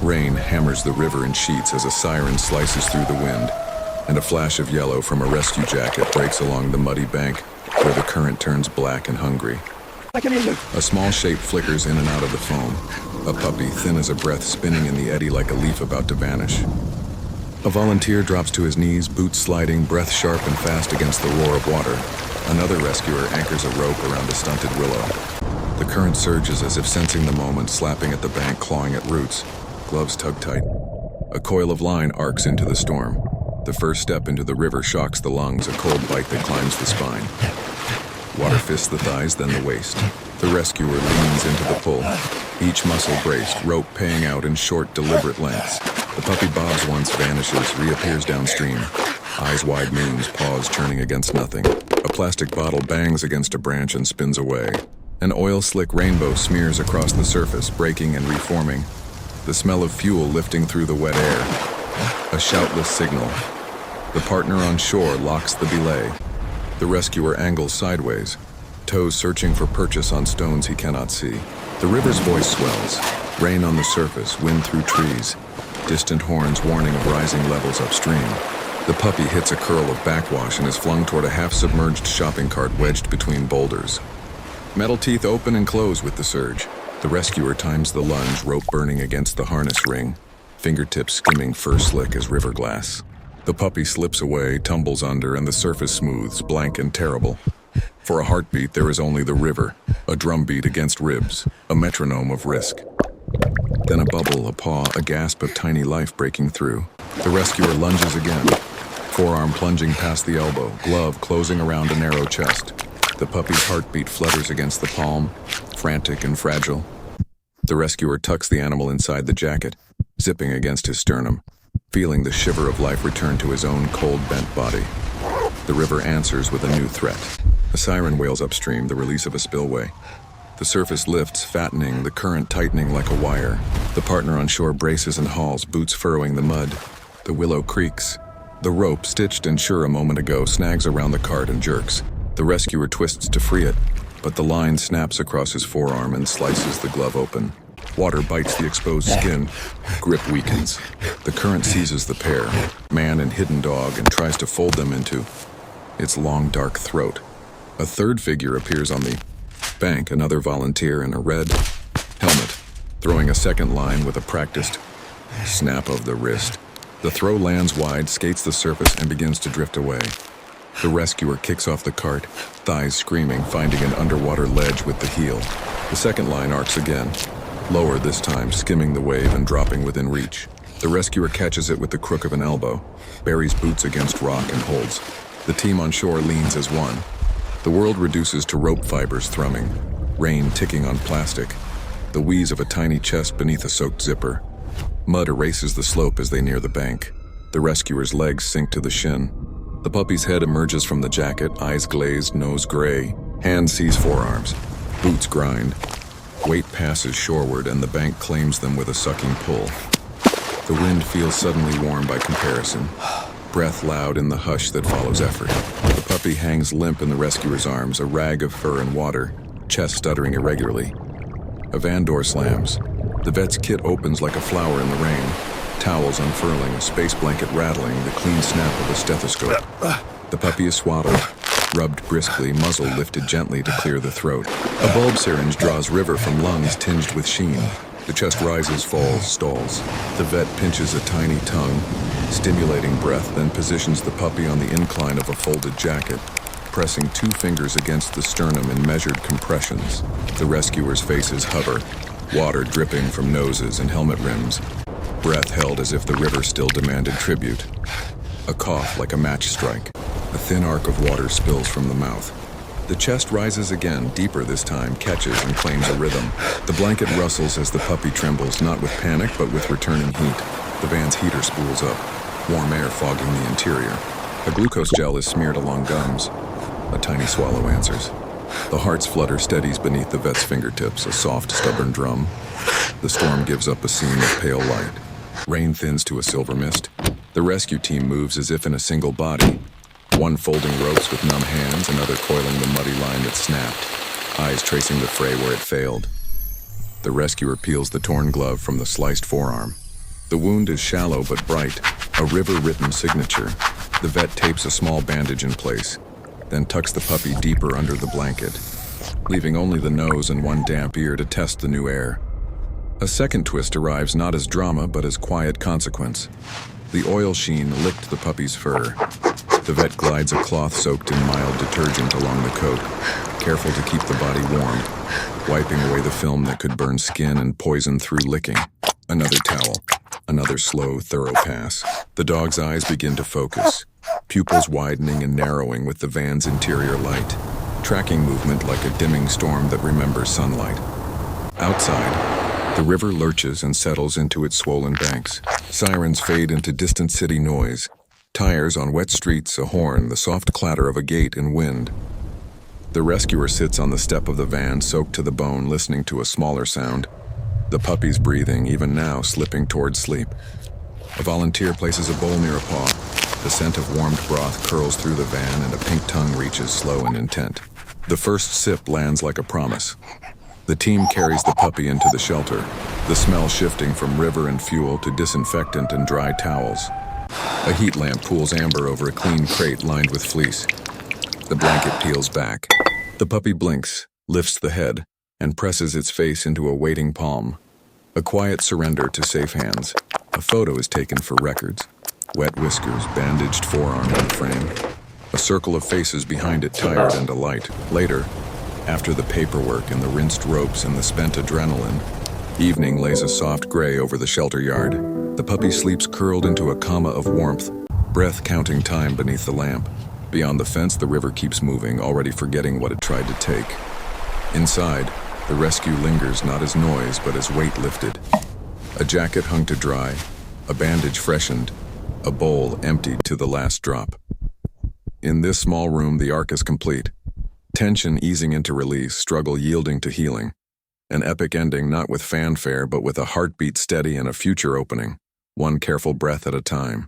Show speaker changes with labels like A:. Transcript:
A: Rain hammers the river in sheets as a siren slices through the wind, and a flash of yellow from a rescue jacket breaks along the muddy bank where the current turns black and hungry. A small shape flickers in and out of the foam, a puppy thin as a breath spinning in the eddy like a leaf about to vanish. A volunteer drops to his knees, boots sliding, breath sharp and fast against the roar of water. Another rescuer anchors a rope around a stunted willow. The current surges as if sensing the moment, slapping at the bank, clawing at roots. Gloves tug tight. A coil of line arcs into the storm. The first step into the river shocks the lungs, a cold bite that climbs the spine. Water fists the thighs, then the waist. The rescuer leans into the pull, each muscle braced, rope paying out in short, deliberate lengths. The puppy bobs once, vanishes, reappears downstream. Eyes wide moons, paws churning against nothing. A plastic bottle bangs against a branch and spins away. An oil-slick rainbow smears across the surface, breaking and reforming. The smell of fuel lifting through the wet air. A shoutless signal. The partner on shore locks the belay. The rescuer angles sideways, toes searching for purchase on stones he cannot see. The river's voice swells. Rain on the surface, wind through trees. Distant horns warning of rising levels upstream. The puppy hits a curl of backwash and is flung toward a half-submerged shopping cart wedged between boulders. Metal teeth open and close with the surge. The rescuer times the lunge, rope burning against the harness ring, fingertips skimming fur slick as river glass. The puppy slips away, tumbles under, and the surface smooths, blank and terrible. For a heartbeat, there is only the river, a drumbeat against ribs, a metronome of risk. Then a bubble, a paw, a gasp of tiny life breaking through. The rescuer lunges again, forearm plunging past the elbow, glove closing around a narrow chest. The puppy's heartbeat flutters against the palm, frantic and fragile. The rescuer tucks the animal inside the jacket, zipping against his sternum, feeling the shiver of life return to his own cold, bent body. The river answers with a new threat. A siren wails upstream, the release of a spillway. The surface lifts, fattening, the current tightening like a wire. The partner on shore braces and hauls, boots furrowing the mud. The willow creaks. The rope, stitched and sure a moment ago, snags around the cart and jerks. The rescuer twists to free it, but the line snaps across his forearm and slices the glove open. Water bites the exposed skin. Grip weakens. The current seizes the pair, man and hidden dog, and tries to fold them into its long, dark throat. A third figure appears on the bank, another volunteer in a red helmet, throwing a second line with a practiced snap of the wrist. The throw lands wide, skates the surface, and begins to drift away. The rescuer kicks off the cart, thighs screaming, finding an underwater ledge with the heel. The second line arcs again, lower this time, skimming the wave and dropping within reach. The rescuer catches it with the crook of an elbow, buries boots against rock and holds. The team on shore leans as one. The world reduces to rope fibers thrumming, rain ticking on plastic, the wheeze of a tiny chest beneath a soaked zipper. Mud erases the slope as they near the bank. The rescuer's legs sink to the shin. The puppy's head emerges from the jacket, eyes glazed, nose gray. Hand seize forearms. Boots grind. Weight passes shoreward and the bank claims them with a sucking pull. The wind feels suddenly warm by comparison. Breath loud in the hush that follows effort. The puppy hangs limp in the rescuer's arms, a rag of fur and water, chest stuttering irregularly. A van door slams. The vet's kit opens like a flower in the rain. Towels unfurling, a space blanket rattling, the clean snap of a stethoscope. The puppy is swaddled, rubbed briskly, muzzle lifted gently to clear the throat. A bulb syringe draws river from lungs tinged with sheen. The chest rises, falls, stalls. The vet pinches a tiny tongue, stimulating breath, then positions the puppy on the incline of a folded jacket, pressing 2 fingers against the sternum in measured compressions. The rescuer's faces hover, water dripping from noses and helmet rims. Breath held as if the river still demanded tribute. A cough like a match strike. A thin arc of water spills from the mouth. The chest rises again, deeper this time, catches and claims a rhythm. The blanket rustles as the puppy trembles, not with panic, but with returning heat. The van's heater spools up, warm air fogging the interior. A glucose gel is smeared along gums. A tiny swallow answers. The heart's flutter steadies beneath the vet's fingertips, a soft, stubborn drum. The storm gives up a seam of pale light. Rain thins to a silver mist. The rescue team moves as if in a single body. One folding ropes with numb hands, another coiling the muddy line that snapped, eyes tracing the fray where it failed. The rescuer peels the torn glove from the sliced forearm. The wound is shallow but bright, a river-written signature. The vet tapes a small bandage in place, then tucks the puppy deeper under the blanket, leaving only the nose and one damp ear to test the new air. A second twist arrives not as drama but as quiet consequence. The oil sheen licked the puppy's fur. The vet glides a cloth soaked in mild detergent along the coat, careful to keep the body warm, wiping away the film that could burn skin and poison through licking. Another towel, another slow, thorough pass. The dog's eyes begin to focus, pupils widening and narrowing with the van's interior light, tracking movement like a dimming storm that remembers sunlight. Outside, the river lurches and settles into its swollen banks. Sirens fade into distant city noise. Tires on wet streets, a horn, the soft clatter of a gate in wind. The rescuer sits on the step of the van, soaked to the bone, listening to a smaller sound. The puppy's breathing, even now, slipping towards sleep. A volunteer places a bowl near a paw. The scent of warmed broth curls through the van and a pink tongue reaches, slow and intent. The first sip lands like a promise. The team carries the puppy into the shelter, the smell shifting from river and fuel to disinfectant and dry towels. A heat lamp pools amber over a clean crate lined with fleece. The blanket peels back. The puppy blinks, lifts the head, and presses its face into a waiting palm. A quiet surrender to safe hands. A photo is taken for records. Wet whiskers, bandaged forearm in frame. A circle of faces behind it, tired and alight. Later, after the paperwork and the rinsed ropes and the spent adrenaline, evening lays a soft gray over the shelter yard. The puppy sleeps curled into a comma of warmth, breath counting time beneath the lamp. Beyond the fence, the river keeps moving, already forgetting what it tried to take. Inside, the rescue lingers not as noise, but as weight lifted. A jacket hung to dry, a bandage freshened, a bowl emptied to the last drop. In this small room, the arc is complete. Tension easing into release, struggle yielding to healing. An epic ending not with fanfare, but with a heartbeat steady and a future opening, one careful breath at a time.